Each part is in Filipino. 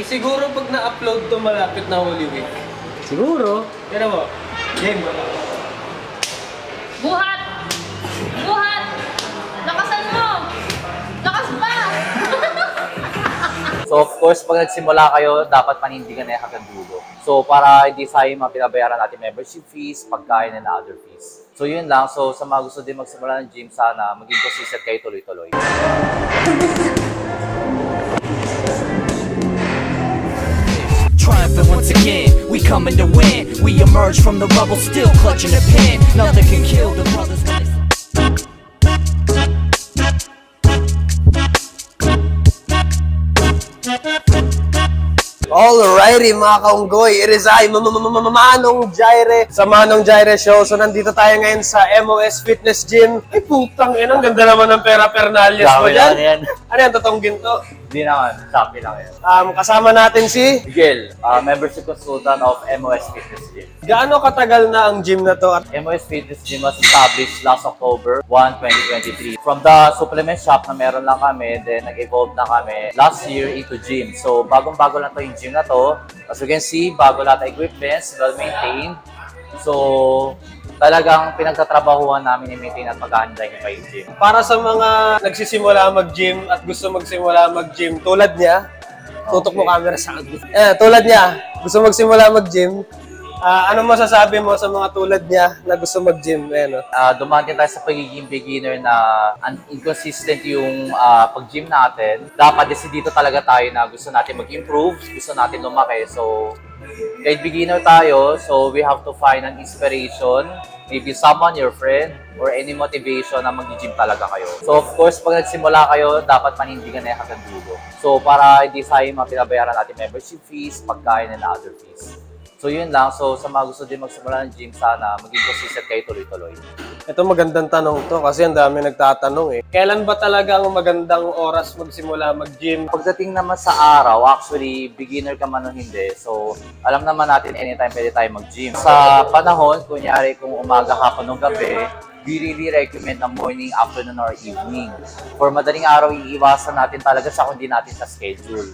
Siguro pag na-upload to malapit na Holy Week. Siguro. Kaya mo, game mo. Buhat! Buhat! Lakasan mo! Lakas pa! So of course, pag nagsimula kayo, dapat panindigan na hanggang dulo. So para hindi sayang mapinabayaran natin membership fees, pagkain, and other fees. So yun lang. So sa mga gusto din magsimula ng gym, sana maging consistent kayo tuloy-tuloy. Triumphant once again, we coming to win. We emerge from the rubble, still clutching the pen. Nothing can kill the brothers. Alrighty mga kaunggoy, it is I, Manong Jaire sa Manong Jaire Show. So nandito tayo ngayon sa MOS Fitness Gym. Ay putang ina, ang ganda naman ng pera-pernalias mo dyan. Ano yan, totoong ginto? Hindi naman, Shopee lang yan. Kasama natin si Miguel, membership consultant of MOS Fitness Gym. Gaano katagal na ang gym na to? MOS Fitness Gym was established last October 1, 2023. From the supplement shop na meron lang kami, then nag-evolve na kami last year into gym. So bagong-bago lang to yung gym na to. As you can see, bago lahat ng equipments, well-maintained. So talagang pinagtatrabahuhan namin i-maintain at mag-ahanday pa yung gym. Para sa mga nagsisimula mag-gym at gusto magsimula mag-gym, tulad niya, tutok mo camera sa akin. Tulad niya, gusto magsimula mag-gym, ano masasabi mo sa mga tulad niya na gusto mag-gym? Dumaan din tayo sa pagiging beginner na inconsistent yung pag-gym natin. Dapat dito talaga tayo na gusto natin mag-improve, gusto natin lumaki. So kahit beginner tayo, so we have to find an inspiration, maybe someone, your friend, or any motivation na mag-gym talaga kayo. So of course, pag nagsimula kayo, dapat panindigan na hanggang dulo. So para hindi sayang mapinabayaran natin membership fees, pagkain, and other fees. So yun lang. So sa mga gusto din magsimula ng gym, sana maging consistent kayo tuloy-tuloy. Ito magandang tanong to kasi ang dami nagtatanong eh. Kailan ba talaga ang magandang oras magsimula mag-gym? Pagdating naman sa araw, actually, beginner ka man o hindi. So alam naman natin anytime pwede tayo mag-gym. Sa panahon, kunyari kung umaga, hapon, o gabi, we really recommend na morning, afternoon, or evening. For madaling araw, iiwasan natin talaga sa kung hindi natin sa schedule.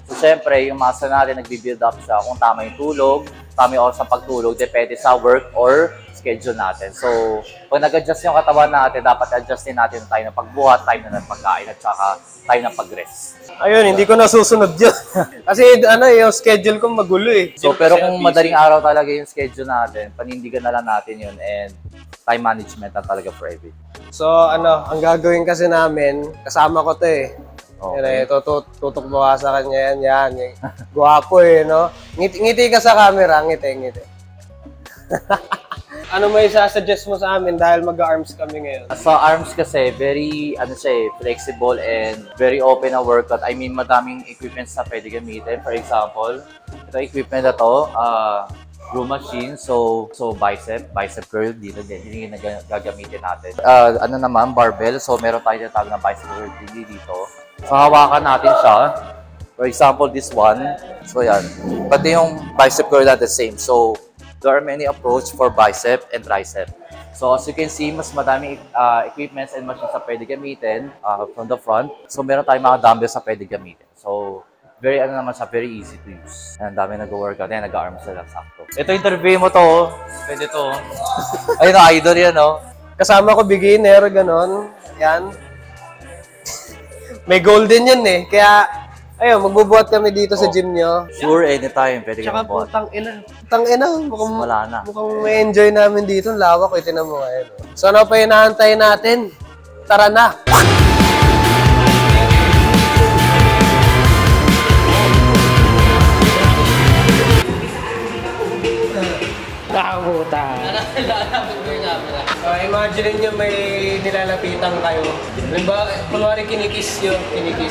So, syempre, yung muscle natin, nagbi-build up siya kung tama yung tulog, tama yung oras sa pagtulog, depende sa work or schedule natin. So, pag nag-adjust yung katawan natin, dapat adjust din natin yung time ng pagbuhat, time ng pagkain, at saka time ng pag-rest. Ayun, hindi ko nasusunod yun. Kasi yung schedule ko magulo eh. So, pero kung madaling araw talaga yung schedule natin, panindigan na lang natin yun, and time management na talaga for everything. So, ang gagawin kasi namin, kasama ko to eh. Okay. Tutok mo sa kanya yan. Guwapo eh, no? Ngiti ka sa camera, ngiti. Ano may isa-suggest mo sa amin dahil mag-arms kami ngayon? Sa arms kasi, very flexible and very open na workout. I mean, madaming equipments na pwede gamitin. For example, ito equipment na to, row machine, so bicep curl dito din yung gagamitin natin. Ano naman, barbell, so meron tayo tinatawag na bicep curl dito. So hawakan natin siya. For example, this one. So yan. Pati yung bicep curl at the same. So there are many approach for bicep and tricep. So as you can see, mas madami equipments and machines na pwede gamitin from the front. So meron tayong mga dumbbells na pwede gamitin. So very very easy to use. Ang dami nag-workout. Yan, nag-arms na lang sakto. Ito interview mo to. Pwede to. Ayun, idol yan, no? Kasama ko beginner, ganon. Yan. May golden yan eh. Kaya, ayun, magbubuhat kami dito sa gym nyo. Sure, anytime. Pwede Tsaka kang buhat. putang ina. Wala na. Mukhang may enjoy namin dito. Ang lawak ko, itinan mo ngayon. So ano pa inaantay natin? Tara na! Kabuta! Imagine nyo may nilalapitan kayo. Diba, kunwari kinikiss nyo. Diba?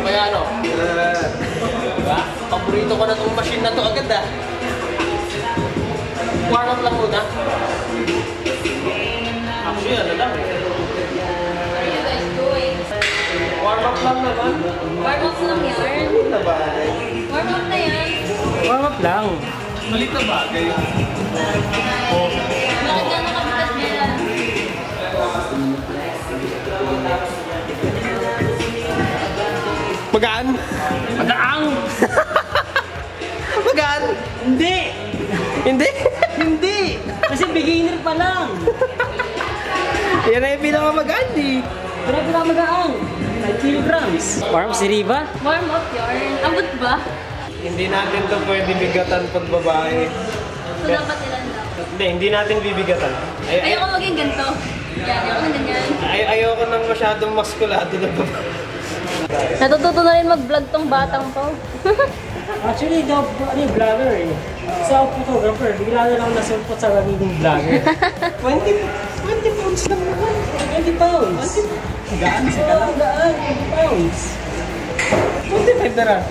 Kaya ano? Diba? Paborito ko na itong machine na to agad ah. Warm up lang muna. Actually, ano lang eh. Warm up lang naman. Warm up lang yan. Warm up na yan. Warm up lang. Malit na bagay. Bakit ka nakabitas nila? Magaan? Magaang! Magaan? Hindi! Hindi? Hindi! Kasi beginner pa lang. Yan na yung pinakamagaan eh. Pero magaang. 5 kilograms. Warm si Riva? Warm up yarn. Abot ba? Hindi natin to pwede bigatan pag babae. So, dapat ilan daw? Hindi natin bibigatan. Ayoko maging ganito. Yan, ayoko ng ganyan. Ayoko nang masyadong maskulado na babae. Natututo na rin mag-vlog tong batang to. Actually, daw, vlogger eh. Sa photographer, bigla na lang nasumpot sa magiging vlogger. 20 pounds lang naman. 20 pounds. Gaan sa ka lang. Gaan, 20 pounds. 25 na lang.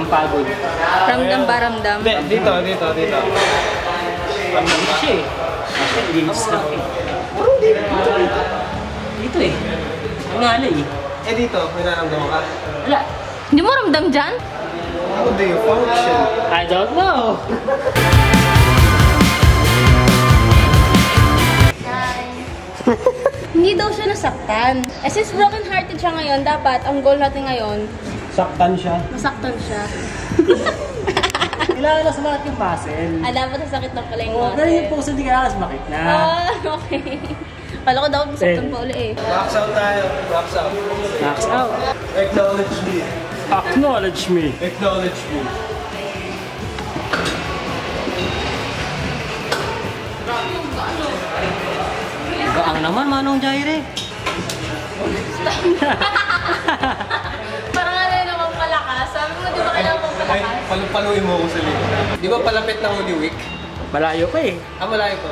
Pagod. Ramdam ba ramdam? Hindi, dito. Dito siya eh. Actually, linis na ako eh. Dito eh. Ang ngala eh. Dito, may naramdaman ka? Wala. Hindi mo ramdam dyan? How do you function? I don't know. Hindi daw siya nasaktan. Since broken hearted siya ngayon, dapat ang goal natin ngayon, Saktan siya. masaktan siya. Kailangan na sumakit yung puzzle. Dapat nasakit na pala yung Oo, pero yung puso hindi kailangan sumakit na. okay. Kala ko dapat masaktan pa uli eh. Max out tayo. Max out. Max out. Acknowledge me. Acknowledge me. Acknowledge me. Gaang naman, Manong Jaire. Parang ano yun naman palakas. Sabi mo, di ba kailangan pang Ay, palakas? palupaluin mo ako sa likod. Di ba palapit na Holy Week? Malayo pa eh. Malayo pa.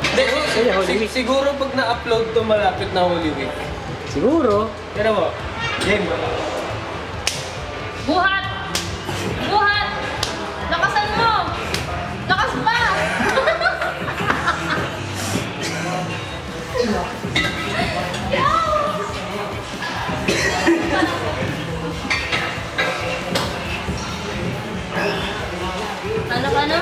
Hindi, siguro pag na-upload to malapit na Holy Week. Siguro. Pero mo, game ba? Buhat! Buhat! Lakasan mo! Lakas pa! Ano?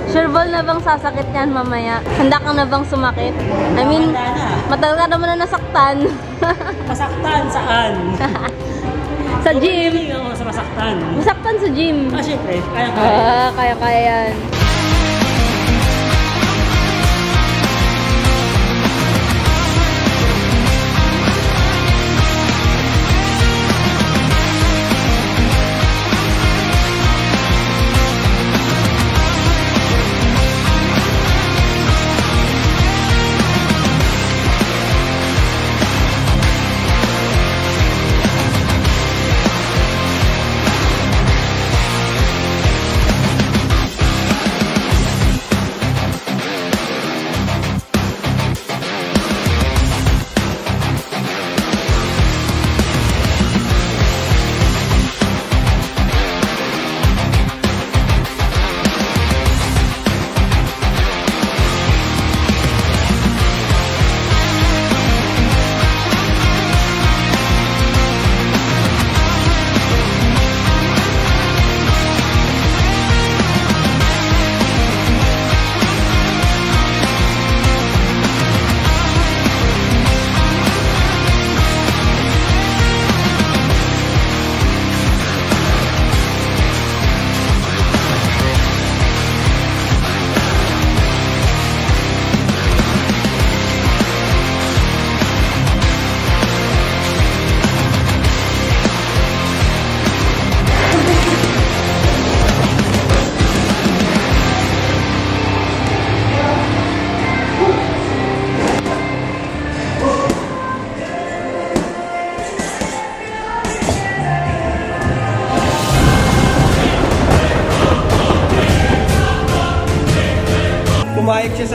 Sure ball na bang sasakit yan mamaya? Handa ka na bang sumakit? I mean, matagal ka naman na nasaktan. Masaktan saan? Sa gym. Hindi ako sa masaktan. Masaktan sa gym. Syempre, kaya-kaya. Kaya yan.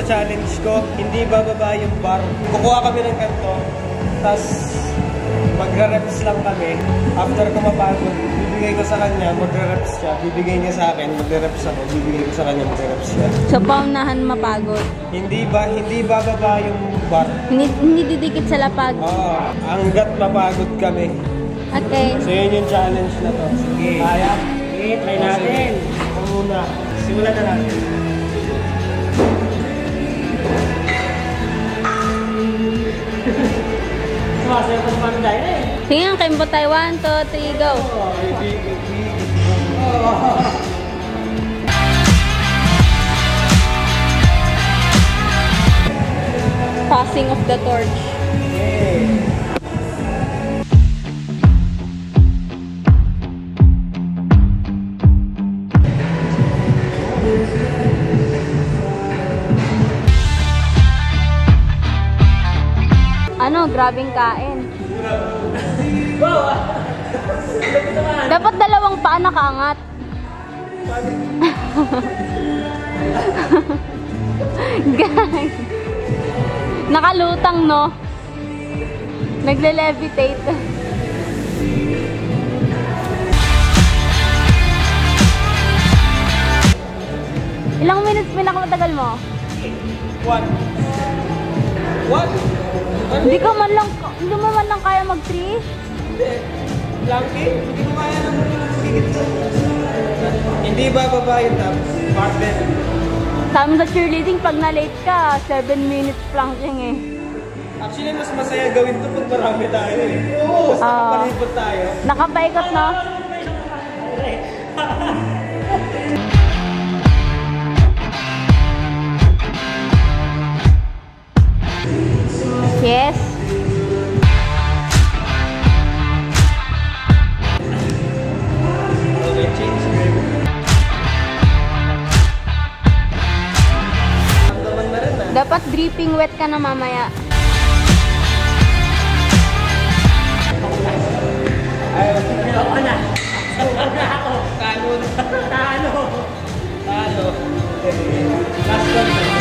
sa challenge ko, hindi bababa yung bar. Kukuha kami ng ganito, tapos magre-reps lang kami. After ko mapagod, bibigay ko sa kanya, magre-reps siya. Bibigay niya sa akin, magre-reps ako. Bibigay ko sa kanya, magre-reps siya. So, paunahan mapagod. Hindi bababa yung bar. Hindi didikit sa lapag. Oo, hanggat mapagod kami. Okay. So yun yung challenge na to. Sige. Kaya? Okay, try natin. Ako muna. Simulan na natin. Sumasayaw pa naman tayo eh. Sige nga, kaimbo tayo. 1, 2, 3, go. Passing of the torch. Ano, grabing kain. Dapat dalawang paa nakaangat. Guys. Nakalutang, no? Nagle-levitate. Ilang minutes pinakamatagal mo? 1. Hindi mo man lang kaya mag-3? Planking? Hindi ko kaya ng higit. Hindi bababa yung top. Barbell. Sa amin sa cheerleading, pag na-late ka, 7 minutes planking eh. Actually, mas masaya gawin to pag marami tayo eh. Oo, mas nakapalipot tayo. Nakapaikot, no? Yes. Okay, change gear. Ramdaman na rin ah. Dapat dripping wet ka na mamaya. Ako na. Ako. Talo. Talo. Talo. Last one.